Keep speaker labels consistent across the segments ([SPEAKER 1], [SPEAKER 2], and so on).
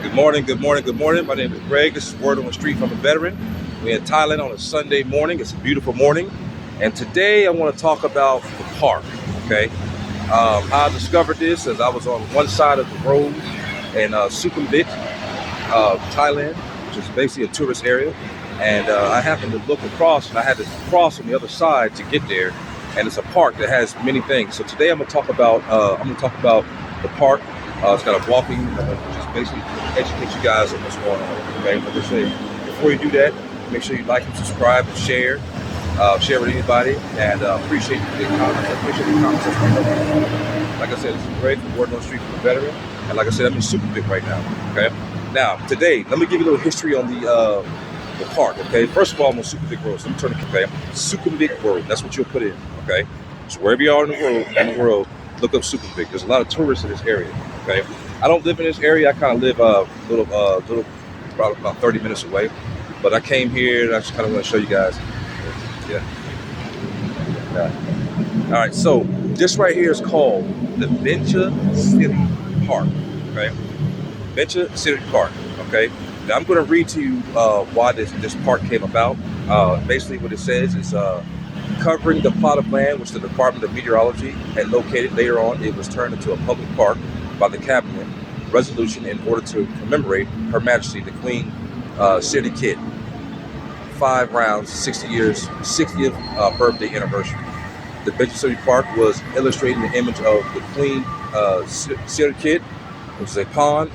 [SPEAKER 1] Good morning, good morning, good morning. My name is Greg. This is Word on the Street from a Veteran. We're in Thailand on a Sunday morning. It's a beautiful morning. And today I want to talk about the park, okay? How I discovered this as I was on one side of the road in Sukhumvit, Thailand, which is basically a tourist area. And I happened to look across, and I had to cross on the other side to get there. And it's a park that has many things. So today I'm going to talk about the park. It's got a walking, just basically educate you guys on what's going on. Okay, like I say, before you do that, make sure you like and subscribe and share. Share with anybody, and appreciate the comments. Appreciate the comments. Like I said, it's great for Word on the Street for the Veteran. And like I said, I'm in Sukhumvit right now. Okay. Now today, let me give you a little history on the park. Okay. First of all, I'm on Sukhumvit Road. So let me turn it. Okay. Sukhumvit Road. That's what you'll put in. Okay. So wherever you are in the world, look up Sukhumvit. There's a lot of tourists in this area. Okay. I don't live in this area. I kind of live little, about 30 minutes away. But I came here and I just kind of want to show you guys. Yeah. All right. So this right here is called the Venture City Park. Okay. Venture City Park. Okay. Now I'm going to read to you why this park came about. Basically, what it says is covering the plot of land which the Department of Meteorology had located. Later on, it was turned into a public park by the cabinet resolution in order to commemorate Her Majesty the Queen City Kid. 5 rounds, 60th birthday anniversary. The Venture City Park was illustrating the image of the Queen City Kid, which is a pond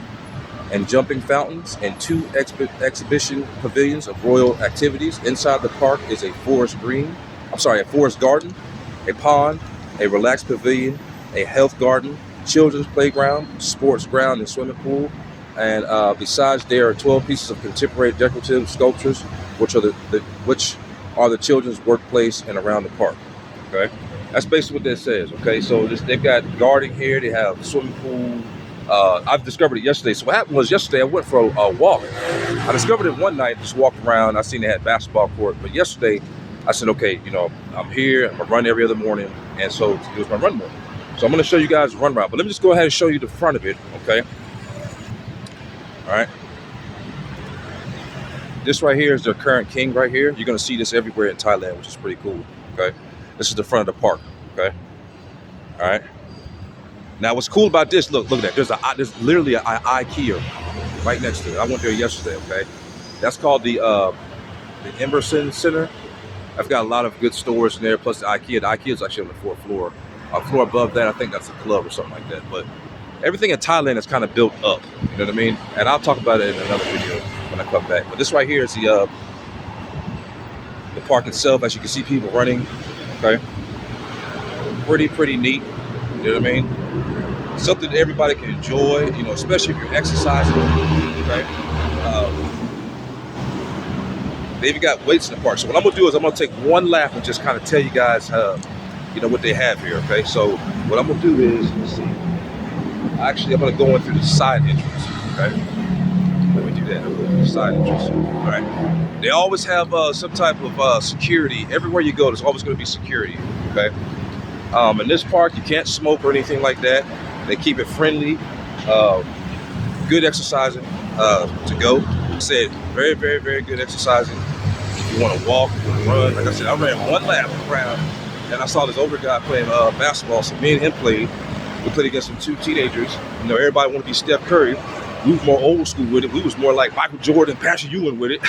[SPEAKER 1] and jumping fountains and 2 exhibition pavilions of royal activities. Inside the park is a forest garden, a pond, a relaxed pavilion, a health garden, children's playground, sports ground, and swimming pool. And besides, there are 12 pieces of contemporary decorative sculptures, which are the children's workplace and around the park. Okay, that's basically what that says. Okay, so they've got gardening here. They have swimming pool. I've discovered it yesterday. So what happened was yesterday I went for a walk. I discovered it one night, just walked around. I seen they had basketball court, but yesterday I said, okay, I'm here. I'm gonna run every other morning, and so it was my run morning. So I'm gonna show you guys the run route, but let me just go ahead and show you the front of it. Okay. All right. This right here is the current king right here. You're going to see this everywhere in Thailand, which is pretty cool. Okay. This is the front of the park. Okay. All right. Now, what's cool about this, look at that. There's literally an IKEA right next to it. I went there yesterday. Okay. That's called the Emerson Center. I've got a lot of good stores in there, plus the IKEA. The IKEA is actually on the 4th floor. Floor above that, I think that's a club or something like that. But everything in Thailand is kind of built up. You know what I mean? And I'll talk about it in another video when I come back. But this right here is the park itself. As you can see, people running. Okay, pretty neat. You know what I mean? Something that everybody can enjoy. Especially if you're exercising. Okay. They even got weights in the park. So what I'm gonna do is I'm gonna take one lap and just kind of tell you guys, what they have here. Okay. So what I'm gonna do is, let's see. Actually, I'm gonna go in through the side entrance. Okay. Let me do that. I'm going to the side entrance. All right. They always have some type of security. Everywhere you go, there's always going to be security. Okay. In this park, you can't smoke or anything like that. They keep it friendly. Good exercising to go. Like I said, very good exercising. If you want to walk, if you want to run. Like I said, I ran one lap around, and I saw this older guy playing basketball. So me and him played. We played against some 2 teenagers. Everybody want to be Steph Curry. We was more old school with it. We was more like Michael Jordan, Patrick Ewing with it.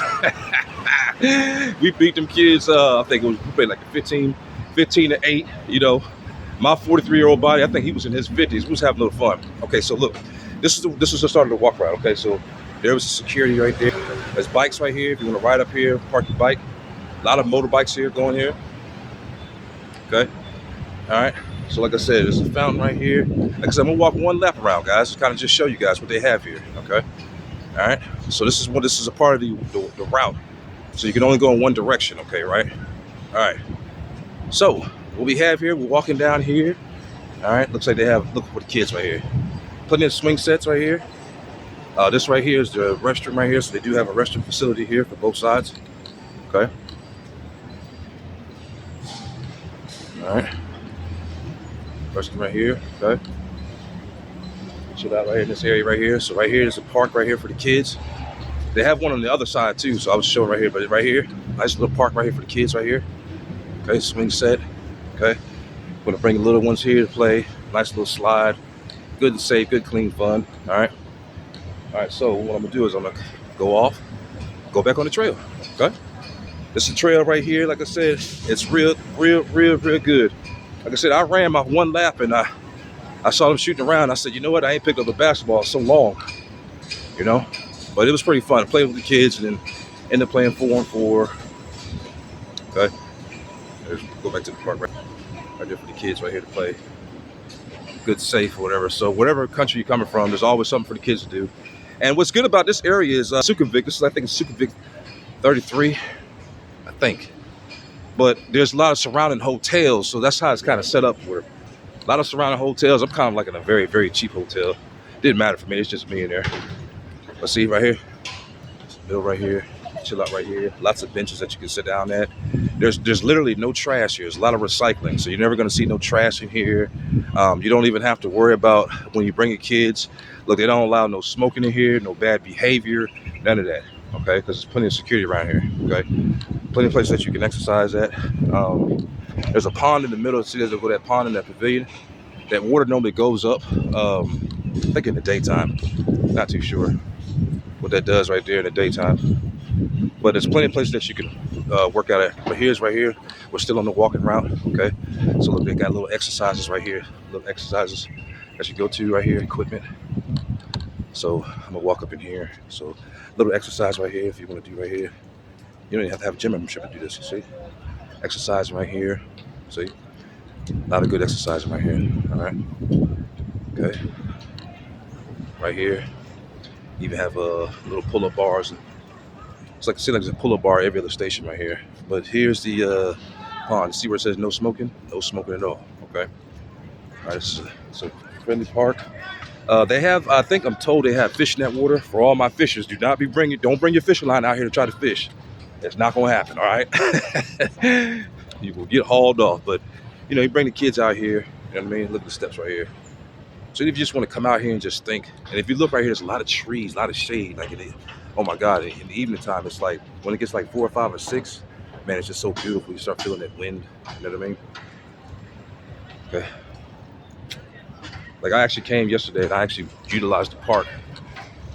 [SPEAKER 1] We beat them kids. I think we played like 15 to 8. My 43-year-old body. I think he was in his 50s. We was having a little fun. Okay, so look, this is the start of the walk route. Okay, so there was security right there. There's bikes right here. If you want to ride up here, park your bike. A lot of motorbikes here going here. Okay, all right. So like I said, there's a fountain right here. Like I said, I'm gonna walk one lap around, guys, to kind of just show you guys what they have here. Okay. All right. So this is a part of the route. So you can only go in one direction. Okay. Right. All right. So what we have here, we're walking down here. All right. Looks like they have, look for the kids right here. Putting in swing sets right here. This right here is the restroom right here. So they do have a restroom facility here for both sides. Okay. All right. Restroom right here. Okay. Chill out right here in this area right here. So right here is a park right here for the kids. They have one on the other side too, so I was showing right here, but right here, nice little park right here for the kids right here. Okay, swing set. Okay, gonna bring the little ones here to play. Nice little slide. Good and safe, good clean fun. All right. All right, so what I'm gonna do is I'm gonna go off, go back on the trail. Okay. This is a trail right here. Like I said, it's real good. Like I said, I ran my one lap and I saw them shooting around. I said, you know what? I ain't picked up a basketball in so long, you know. But it was pretty fun. I played with the kids and then ended up playing 4-on-4. Okay. Let's go back to the park right there for the kids right here to play. Good, safe, or whatever. So whatever country you're coming from, there's always something for the kids to do. And what's good about this area is Sukhumvit. This is, I think, it's Sukhumvit 33, I think. But there's a lot of surrounding hotels, so that's how it's kind of set up. Where a lot of surrounding hotels. I'm kind of like in a very cheap hotel. Didn't matter for me. It's just me in there. Let's see right here, middle right here. Chill out right here. Lots of benches that you can sit down at. There's literally no trash here. There's a lot of recycling, so you're never going to see no trash in here. You don't even have to worry about when you bring your kids. Look, they don't allow no smoking in here, no bad behavior, none of that. Okay, because there's plenty of security around here. Okay, plenty of places that you can exercise at. There's a pond in the middle. See, there's that pond in that pavilion. That water normally goes up. I think in the daytime. Not too sure what that does right there in the daytime. But there's plenty of places that you can work out at. But here's right here. We're still on the walking route. Okay. So look, they got little exercises right here. Little exercises that you go to right here. Equipment. So I'm gonna walk up in here. So little exercise right here if you want to do right here. You don't even have to have a gym membership to do this. You see, exercising right here. See, a lot of good exercising right here. All right. Okay. Right here. You even have little pull-up bars. It's like there's a pull-up bar every other station right here. But here's the pond. See where it says no smoking? No smoking at all. Okay. All right. It's a friendly park. They have, I think I'm told they have fishnet water for all my fishers. Don't bring your fishing line out here to try to fish. It's not gonna happen. All right. You will get hauled off. But you know, you bring the kids out here. You know what I mean? Look at the steps right here. So if you just want to come out here and just think, and if you look right here, there's a lot of trees, a lot of shade. Like, oh my God, in the evening time, it's like, when it gets like 4 or 5 or 6, man, it's just so beautiful. You start feeling that wind, you know what I mean? Okay. Like, I actually came yesterday and I actually utilized the park.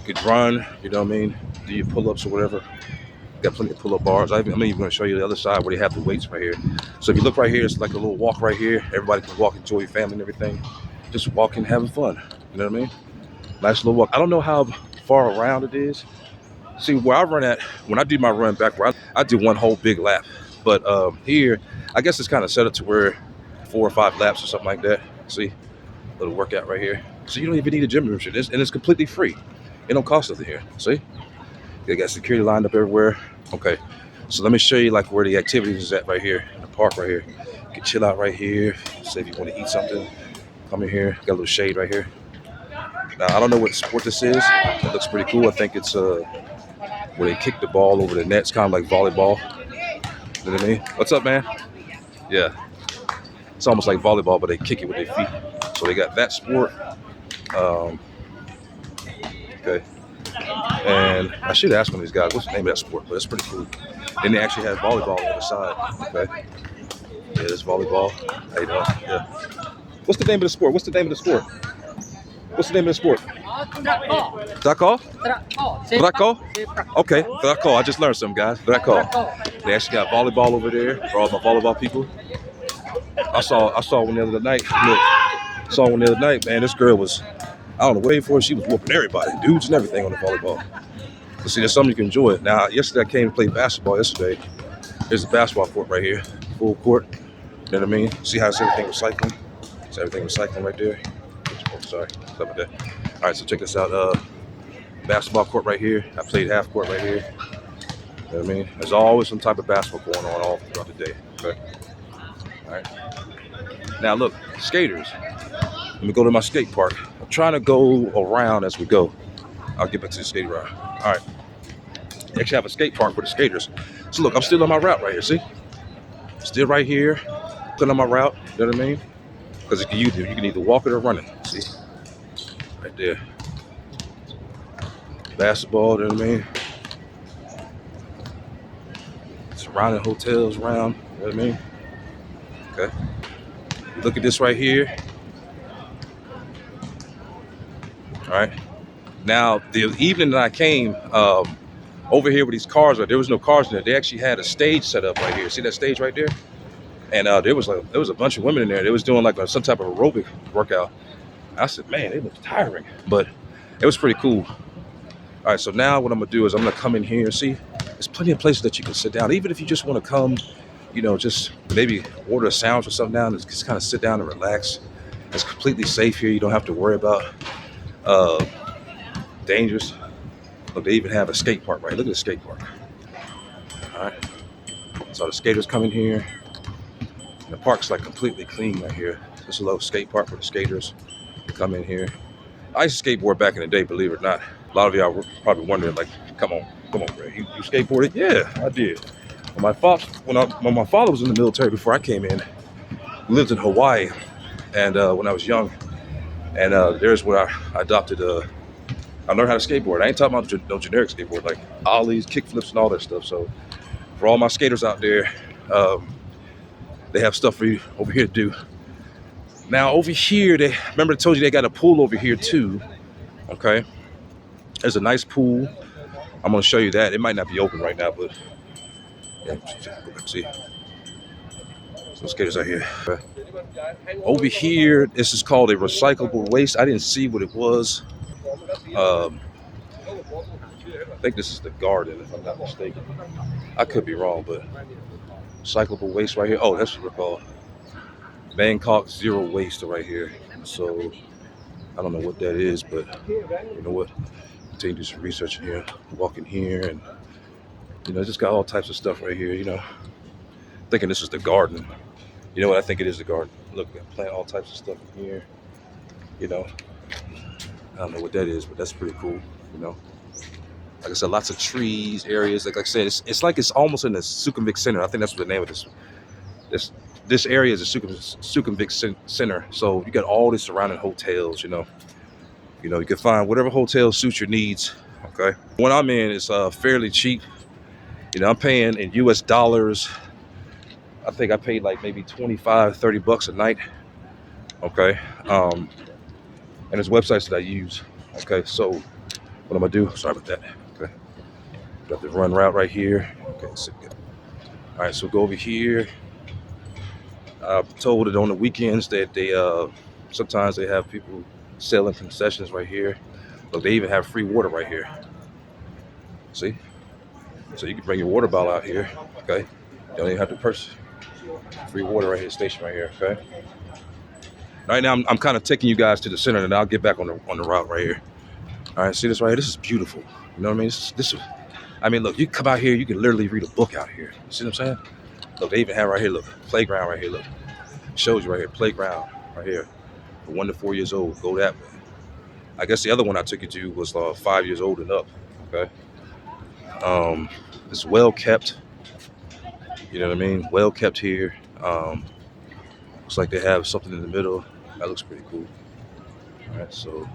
[SPEAKER 1] You could run, you know what I mean? Do your pull-ups or whatever. Got plenty of pull-up bars. I'm even going to show you the other side where they have the weights right here. So if you look right here, it's like a little walk right here. Everybody can walk, enjoy your family and everything. Just walking, having fun. You know what I mean? Nice little walk. I don't know how far around it is. See, where I run at, when I do my run back, I do one whole big lap. But here, I guess it's kind of set up to where 4 or 5 laps or something like that. See, little workout right here. So you don't even need a gym membership, and it's completely free. It don't cost nothing here. See, they got security lined up everywhere. Okay, so let me show you like where the activities is at right here in the park right here. You can chill out right here. Say if you want to eat something. Come in here, got a little shade right here. Now, I don't know what sport this is. It looks pretty cool. I think it's where they kick the ball over the net. It's kind of like volleyball. You know what I mean? What's up, man? Yeah. It's almost like volleyball, but they kick it with their feet. So they got that sport. Okay. And I should ask one of these guys, what's the name of that sport? But it's pretty cool. Then they actually have volleyball on the other side. Okay. Yeah, there's volleyball. How you doing? Yeah. What's the name of the sport? What's the name of the sport? What's the name of the sport? Drako? Drako? Okay, Drako. I just learned something, guys. Drako. They actually got volleyball over there for all my volleyball people. I saw one the other night. Look, saw one the other night, man. This girl was, I don't know, waiting for her. She was whooping everybody, dudes and everything on the volleyball. But see, there's something you can enjoy. Now, yesterday I came to play basketball yesterday. There's a basketball court right here, full court. You know what I mean? See how it's everything recycling? It's everything recycling right there. Oh, sorry, stuff like that. All right, so check this out. Basketball court right here. I played half court right here. You know what I mean? There's always some type of basketball going on all throughout the day. Okay. All right. Now look, skaters. Let me go to my skate park. I'm trying to go around as we go. I'll get back to the skate route. All right. They actually have a skate park for the skaters. So look, I'm still on my route right here. See? Still right here. Still on my route. You know what I mean? Because you can either walk it or run it. See? right there. Basketball, you know what I mean? Surrounding hotels around, you know what I mean? Okay. Look at this right here. All right. Now, the evening that I came over here with these cars, there was no cars in there. They actually had a stage set up right here. See that stage right there? And there was a bunch of women in there. They was doing like some type of aerobic workout. I said, man, they look tiring, but it was pretty cool. All right, so now what I'm gonna do is I'm gonna come in here and see. There's plenty of places that you can sit down, even if you just want to come, just maybe order a sandwich or something down and just kind of sit down and relax. It's completely safe here. You don't have to worry about dangers. Look, they even have a skate park, right? Look at the skate park. All right, so the skaters come in here. The park's like completely clean right here. It's a little skate park for the skaters to come in here. I used to skateboard back in the day, believe it or not. A lot of y'all were probably wondering, like, come on, bro. You skateboarded? Yeah, I did. When my father was in the military before I came in, he lived in Hawaii, and when I was young, and there's where I adopted. I learned how to skateboard. I ain't talking about no generic skateboard, like ollies, kickflips, and all that stuff. So for all my skaters out there, they have stuff for you over here to do. Now over here, remember I told you they got a pool over here too. Okay, there's a nice pool. I'm gonna show you that. It might not be open right now, but yeah, see. Some skaters out here. Okay. Over here, this is called a recyclable waste. I didn't see what it was. I think this is the garden, if I'm not mistaken. I could be wrong, but recyclable waste right here. Oh, that's what we're called. Bangkok Zero Waste right here. So I don't know what that is, but you know what? Continue to do some research in here. Walk in here, and just got all types of stuff right here. Thinking this is the garden. You know what? I think it is the garden. Look, I plant all types of stuff in here. I don't know what that is, but that's pretty cool. Like I said, lots of trees, areas. Like I said, it's like it's almost in the Sukhumvit Center. I think that's what the name of this area is, a Sukhumvit Center. So you got all the surrounding hotels. You can find whatever hotel suits your needs. Okay, one I'm in is fairly cheap. I'm paying in U.S. dollars. I think I paid like maybe $25-30 a night. Okay, and there's websites that I use. Okay, so what I'm gonna do? Sorry about that. Okay, got the run route right here. Okay, so good. All right, so go over here. I'm told that on the weekends that they sometimes they have people selling concessions right here. Look, they even have free water right here. See? So you can bring your water bottle out here. Okay, you don't even have to purchase. Free water right here, station right here. Okay. Right now, I'm kind of taking you guys to the center, and I'll get back on the route right here. All right, see this right here? This is beautiful. You know what I mean? This is. I mean, look, you come out here, you can literally read a book out here. You see what I'm saying? Look, they even have right here. Look, playground right here. Look, shows you right here, playground right here, for 1 to 4 years old. Go that way. I guess the other one I took you to was 5 years old and up. Okay. It's well kept. You know what I mean? Well kept here. Looks like they have something in the middle. That looks pretty cool. All right, so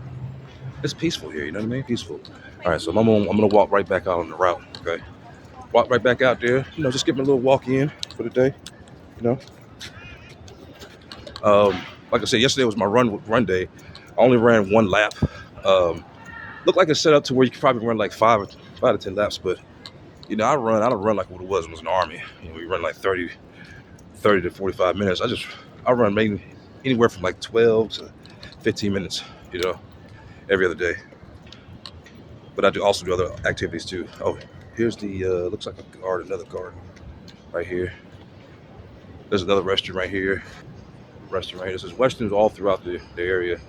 [SPEAKER 1] it's peaceful here. You know what I mean? Peaceful. All right, so I'm gonna walk right back out on the route. Okay, walk right back out there. Just give me a little walk in for the day. Like I said, yesterday was my run day. I only ran one lap. Looked like it's set up to where you could probably run like 5 to 10 laps, but I don't run like what it was when it was an army. We run like 30 to 45 minutes. I run maybe anywhere from like 12 to 15 minutes, every other day. But I also do other activities too. Oh, here's the, looks like another garden right here. There's another restaurant right here. There's restaurants all throughout the area.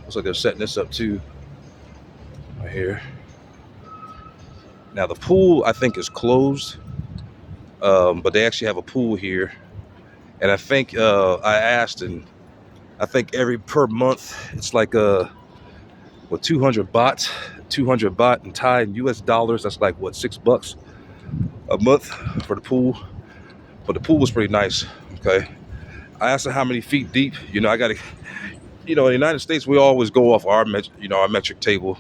[SPEAKER 1] Looks like they're setting this up too, right here. Now the pool, I think, is closed, but they actually have a pool here. And I think I asked, and I think per month it's like 200 baht in Thai and US dollars. That's like what, $6 a month for the pool. But the pool was pretty nice. Okay, I asked her how many feet deep. I gotta you know, in the United States, we always go off our, our metric table,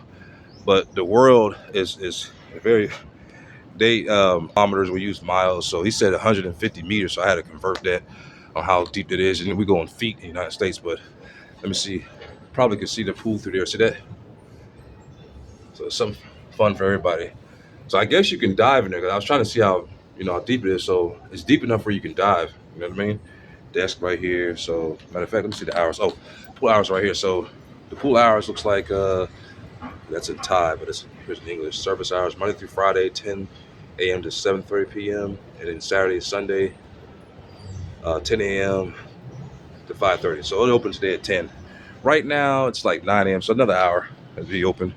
[SPEAKER 1] but the world is very, they kilometers, we use miles. So he said 150 meters. So I had to convert that on how deep it is. And we go in feet in the United States, but let me see. Probably can see the pool through there. See that? So it's some fun for everybody. So I guess you can dive in there. 'Cause I was trying to see how, how deep it is. So it's deep enough where you can dive. You know what I mean? Desk right here. So matter of fact, let me see the hours. Oh, pool hours right here. So the pool hours looks like that's in Thai, but here's in English. Service hours Monday through Friday, 10 a.m. to 7:30 p.m. and then Saturday and Sunday, 10 a.m. to 5:30. So it opens today at 10. Right now it's like 9 a.m. So another hour as we open.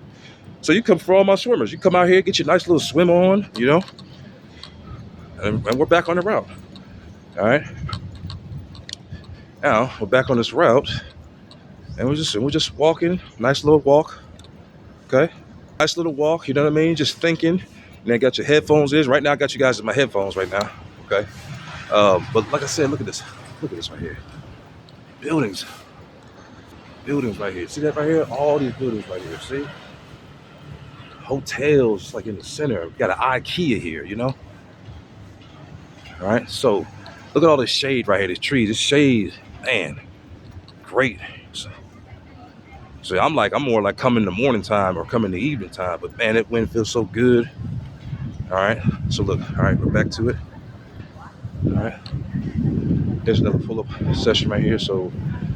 [SPEAKER 1] So you come for all my swimmers. You come out here, get your nice little swim on, and we're back on the route. All right. Now we're back on this route, and we're just walking. Nice little walk. Okay. Nice little walk. You know what I mean? Just thinking. And then got your headphones in. Right now I got you guys in my headphones right now. Okay. But like I said, look at this. Look at this right here. Buildings. Buildings right here. See that right here? All these buildings right here. See? Hotels like in the center. We got an IKEA here, All right. So look at all this shade right here. These trees. This shade, man, great. So I'm more like come in the morning time or come in the evening time. But man, that wind feels so good. All right. So look. All right. We're back to it. All right. There's another pull-up session right here. So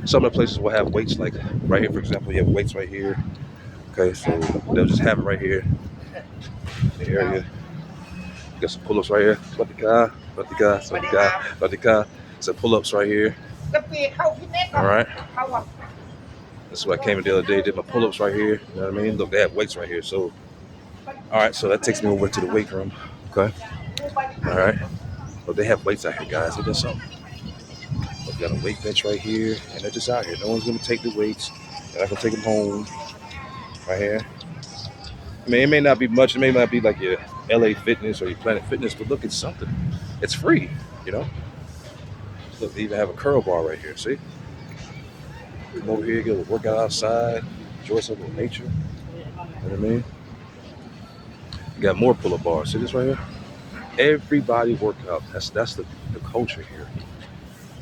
[SPEAKER 1] some of the places will have weights, like right here, for example, you have weights right here. Okay, so they'll just have it right here in the area. You got some pull-ups right here. Some pull-ups right here. All right. That's what I came in the other day. Did my pull-ups right here. You know what I mean? Look, they have weights right here. So, all right. So that takes me over to the weight room. Okay. All right. But they have weights out here, guys. They got something. We got a weight bench right here, and they're just out here. No one's gonna take the weights, and I can take them home. Right here. I mean, it may not be much. It may not be like your LA Fitness or your Planet Fitness, but look, it's something. It's free, Look, they even have a curl bar right here. See? Come over here, get a workout outside, enjoy some of nature. You know what I mean? You got more pull-up bars. See this right here? Everybody work out. That's the culture here.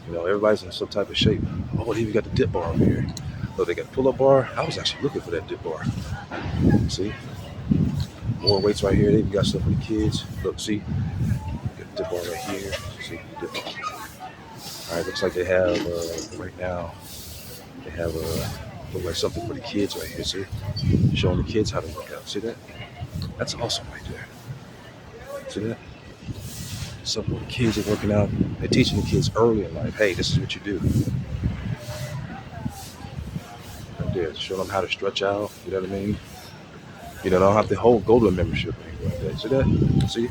[SPEAKER 1] Everybody's in some type of shape. Oh, they even got the dip bar over here. Look, they got pull-up bar. I was actually looking for that dip bar. See? More weights right here. They even got stuff for the kids. Look, see? Got the dip bar right here. See? Dip bar. All right, looks like they have, right now, they have, look like something for the kids right here. See? Showing the kids how to work out. See that? That's awesome right there. See that? Something where the kids are working out. They're teaching the kids early in life. Hey, this is what you do. Right there, showing them how to stretch out. You know what I mean? They don't have to go to a membership or anything like that. See that? See?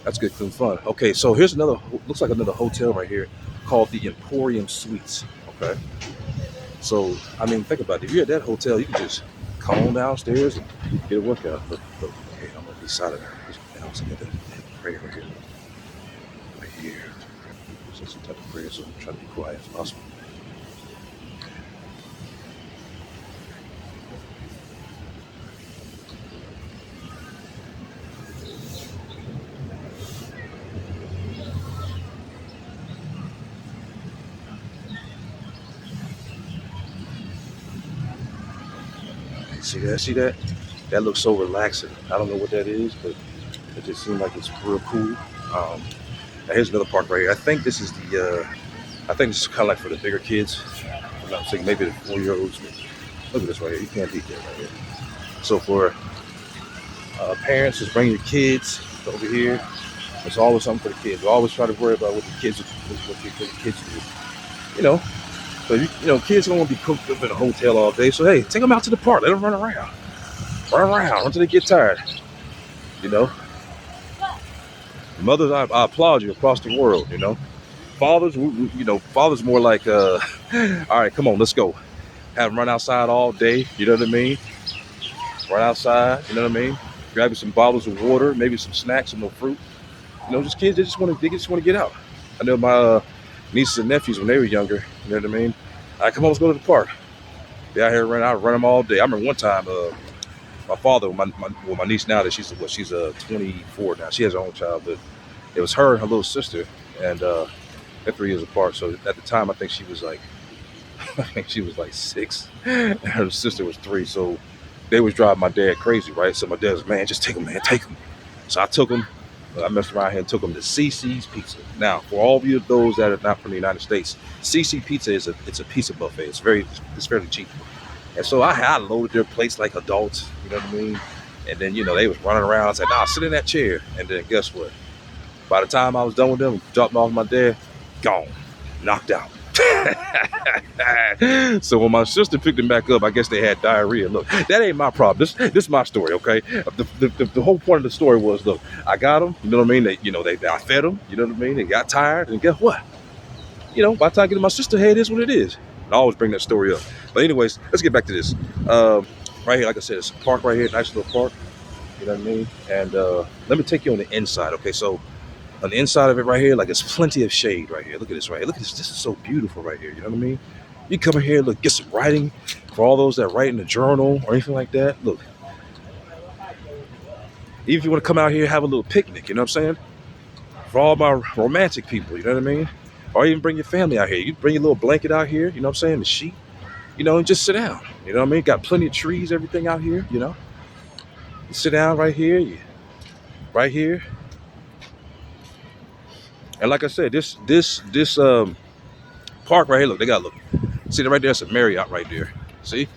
[SPEAKER 1] That's good and fun. Okay, so here's another, looks like another hotel right here called the Emporium Suites. Okay. So, I mean, think about it. If you're at that hotel, you can just come on downstairs and get a workout. Look, okay, I'm on the side of there. I was looking at that prayer right here. Right here. So some type of prayer, so I'm trying to be quiet as possible. See that? See that? That looks so relaxing. I don't know what that is, but it just seems like it's real cool. Now here's another park right here. I think this is kind of like for the bigger kids. I'm not saying maybe the 4-year-olds. Look at this right here. You can't beat that right here. So for parents, just bring your kids over here. There's always something for the kids. We always try to worry about what the kids do. So kids don't want to be cooped up in a hotel all day. So hey, take them out to the park. Let them run around until they get tired. Mothers, I applaud you across the world. Fathers, fathers more like, all right, come on, let's go. Have them run outside all day. You know what I mean? Run outside. You know what I mean? Grab you some bottles of water, maybe some snacks, some fruit. Just kids, they just want to get out. I know my nieces and nephews when they were younger. You know what I mean? All right, come on, let's go to the park. They out here running. I run them all day. I remember one time, my father, my niece now that she's 24 now. She has her own child, but it was her and her little sister, and they're 3 years apart. So at the time, I think she was like, I think she was like 6, and her sister was 3. So they was driving my dad crazy, right? So my dad was, man, just take them, man, take them. So I took them. I messed around here and took them to CC's Pizza. Now, for all of you those that are not from the United States, CC Pizza is it's a pizza buffet. It's fairly cheap. And so I loaded their plates like adults, you know what I mean? And then, they was running around. I said, nah, sit in that chair. And then guess what? By the time I was done with them, dropping off my dad, gone, knocked out. So when my sister picked him back up, I guess they had diarrhea. Look, that ain't my problem. This is my story, okay? The whole point of the story was, look, I got them, you know what I mean? I fed them, you know what I mean? They got tired, and guess what? By the time I get to my sister, hey, it is what it is. And I always bring that story up. But anyways, let's get back to this. Right here, like I said, it's a park right here, nice little park. You know what I mean? And let me take you on the inside, okay? So on the inside of it right here, like there's plenty of shade right here. Look at this right here. Look at this. This is so beautiful right here. You know what I mean? You come in here, look, get some writing for all those that write in a journal or anything like that. Look, even if you want to come out here, have a little picnic, you know what I'm saying? For all my romantic people, you know what I mean? Or even bring your family out here. You bring your little blanket out here, you know what I'm saying? The sheet, and just sit down. You know what I mean? Got plenty of trees, everything out here, You sit down right here, right here. And like I said, this park right here, look, see that right there, it's a Marriott right there. See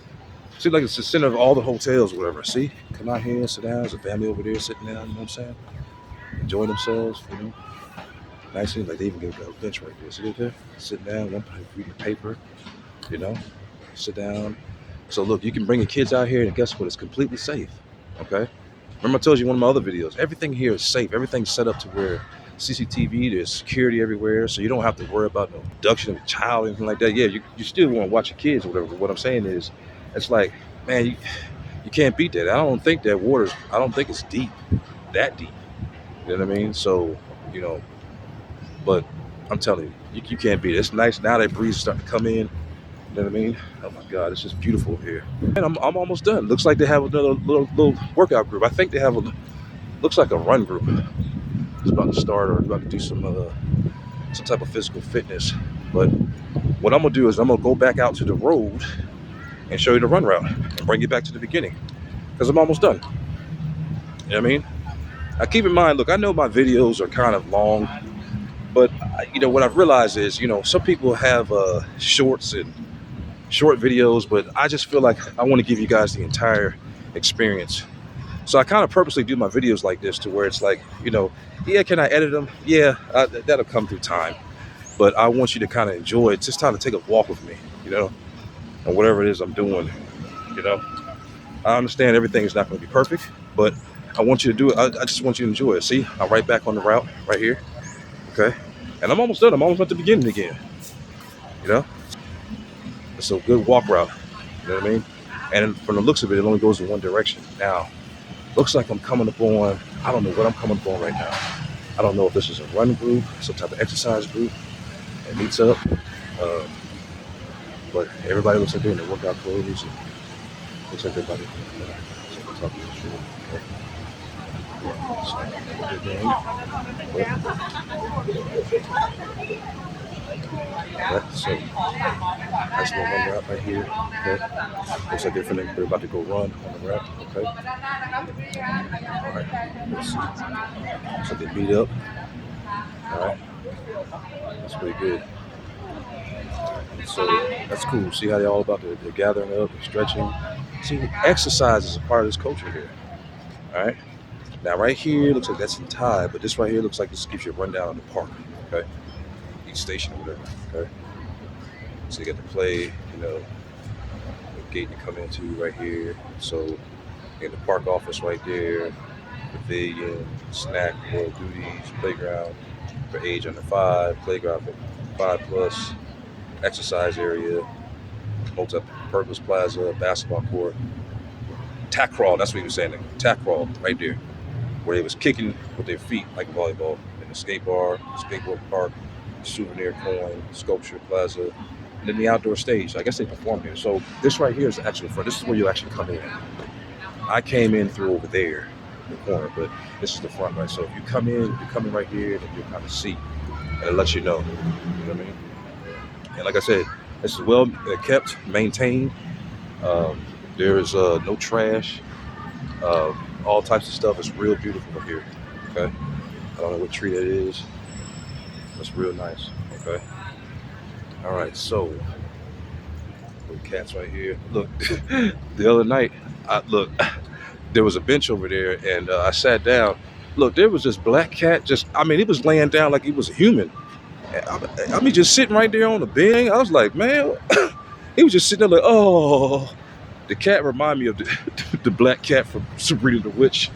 [SPEAKER 1] like it's the center of all the hotels, whatever. See, come out here, sit down. There's a family over there sitting down, you know what I'm saying? Enjoying themselves, Nicely, like they even give a bench right there. See it there? Sitting down, one reading paper, sit down. So look, you can bring your kids out here, and guess what? It's completely safe. Okay. Remember I told you in one of my other videos, everything here is safe. Everything's set up to where CCTV, there's security everywhere, so you don't have to worry about no abduction of a child or anything like that. Yeah, you still want to watch your kids or whatever. But what I'm saying is, it's like, man, you can't beat that. I don't think it's deep, that deep. You know what I mean? So, but I'm telling you can't beat it. It's nice now that breeze is starting to come in. You know what I mean? Oh my God, it's just beautiful here. And I'm almost done. Looks like they have another little workout group. I think they have looks like a run group. It's about to start or about to do some type of physical fitness. But what I'm gonna do is I'm gonna go back out to the road and show you the run route and bring you back to the beginning because I'm almost done. You know what I mean? Now keep in mind, look, I know my videos are kind of long, but what I've realized is, some people have shorts and short videos, but I just feel like I want to give you guys the entire experience. So I kind of purposely do my videos like this to where it's like, yeah, can I edit them? Yeah, that'll come through time. But I want you to kind of enjoy it. It's just time to take a walk with me, and whatever it is I'm doing, I understand everything is not going to be perfect, but I want you to do it. I just want you to enjoy it. See, I'm right back on the route right here. Okay. And I'm almost done. I'm almost at the beginning again. It's a good walk route. You know what I mean? And from the looks of it, it only goes in one direction. Now, looks like I'm coming up on, I don't know what I'm coming up on right now. I don't know if this is a run group, some type of exercise group that meets up. But everybody looks like they're in their workout clothes. And looks like everybody talking to shit. Okay. So nice little run route right here. Okay. Looks like they're about to go run on the route. Okay. All right. Let's see. So they meet up. All right. That's pretty good. So that's cool. See how they're all about they're gathering up and stretching. See, exercise is a part of this culture here. All right. Now right here looks like that's in Thai, but this right here looks like this gives you a rundown of the park. Okay. Each station or whatever. Okay. So you got to play, the gate you come into right here. So in the park office right there, pavilion, snack, world duties, playground for age under 5, playground for 5+, exercise area, multi-purpose plaza, basketball court, tack crawl. That's what he was saying. Tack crawl right there, where they was kicking with their feet like a volleyball. In the skateboard park, souvenir coin, sculpture plaza, and then the outdoor stage. I guess they perform here. So this right here is actually the front. This is where you actually come in. I came in through over there, in the corner, but this is the front, right? So if you come in, you're coming right here, then you'll kind of see, and it lets you know. You know what I mean? And like I said, this is well kept, maintained. There's no trash. All types of stuff. It's real beautiful up here. Okay. I don't know what tree that is. That's real nice. Okay. All right. So, little cats right here. Look, the other night, look, there was a bench over there, and I sat down. Look, there was this black cat. I mean, he was laying down like he was a human. I mean, just sitting right there on the bed. I was like, man, he was just sitting there like, oh. The cat reminded me of the black cat from Sabrina the Witch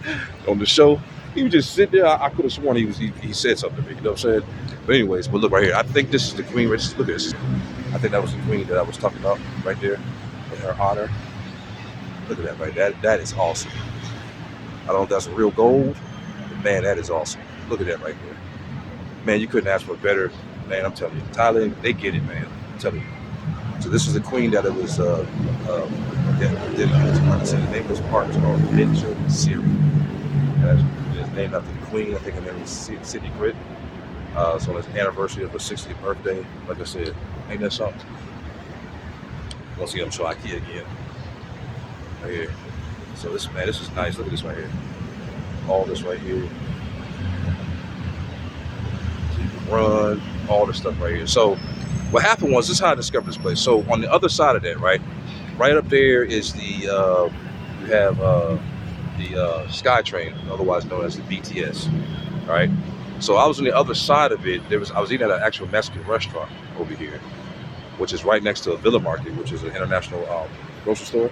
[SPEAKER 1] on the show. He was just sitting there. I could have sworn he said something to me. You know what I'm saying? But anyways, but look right here. I think this is the queen. Look at this. I think that was the queen that I was talking about right there in her honor. Look at that right. That is awesome. I don't know if that's real gold, but man, that is awesome. Look at that right there. Man, you couldn't ask for better. Man, I'm telling you, Thailand, they get it, man. I'm telling you. So this is the queen that it was dedicated to. Like I said, the name of this park is called Ninja Siri. It's named after the queen. I think her name is Sydney Grit. So on its anniversary of her 60th birthday, like I said, ain't that something? Once again, I'm showing IKEA again. Right here. So this is nice. Look at this right here. All this right here. So you can run, all this stuff right here. So what happened was, this is how I discovered this place. So on the other side of that, right up there is the you have the SkyTrain, otherwise known as the BTS. All right. So I was on the other side of it. I was eating at an actual Mexican restaurant over here, which is right next to a Villa Market, which is an international grocery store.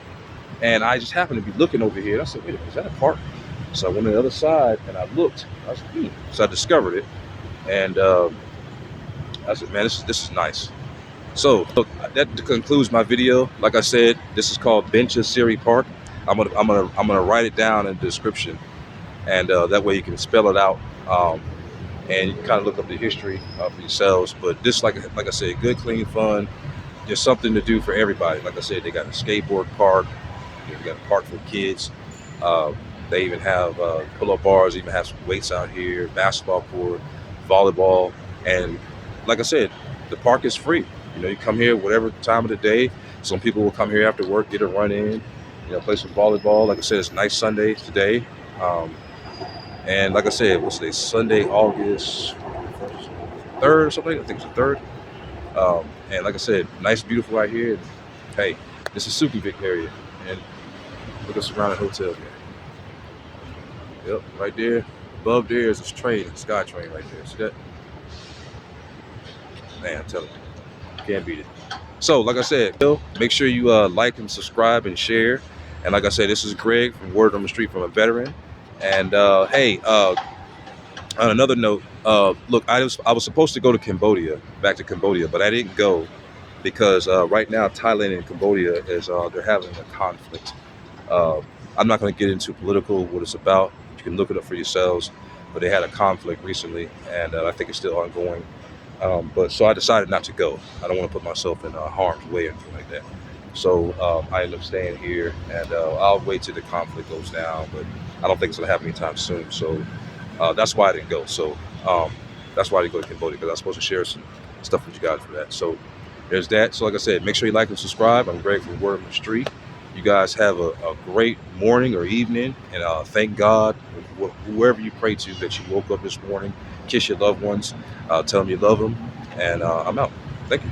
[SPEAKER 1] And I just happened to be looking over here. And I said, wait a minute, is that a park? So I went on the other side and I looked. I was like, So I discovered it, and I said, man, this is nice. So look, that concludes my video. Like I said, this is called Ninja Siri Park. I'm gonna write it down in the description, and that way you can spell it out, and you can kind of look up the history for yourselves. But this, like I said, good, clean, fun. There's something to do for everybody. Like I said, they got a skateboard park. They got a park for kids. They even have pull-up bars. Even have some weights out here, basketball court, volleyball, and like I said, the park is free. You know, you come here whatever time of the day. Some people will come here after work, get a run in, play some volleyball. Like I said, it's a nice Sunday today. And like I said, what's today? Sunday, August 3rd or something. I think it's the 3rd. And like I said, nice, beautiful right here. Hey, this is Sukhumvit area. And look at the surrounding hotel here. Yep, right there. Above there is this train, the SkyTrain right there. See that? Man, I'm telling you, can't beat it. So, like I said, make sure you like and subscribe and share. And like I said, this is Greg from Word on the Street from a Veteran. And hey, on another note, look, I was supposed to go to back to Cambodia, but I didn't go because right now Thailand and Cambodia they're having a conflict. I'm not going to get into what it's about. You can look it up for yourselves. But they had a conflict recently, and I think it's still ongoing. But so I decided not to go. I don't want to put myself in harm's way or anything like that. So I ended up staying here, and I'll wait till the conflict goes down. But I don't think it's going to happen anytime soon. So that's why I didn't go. So that's why I didn't go to Cambodia, because I was supposed to share some stuff with you guys for that. So there's that. So like I said, make sure you like and subscribe. I'm Greg from Word on the Street. You guys have a great morning or evening, and thank God, whoever you pray to, that you woke up this morning. Kiss your loved ones, tell them you love them, and I'm out. Thank you.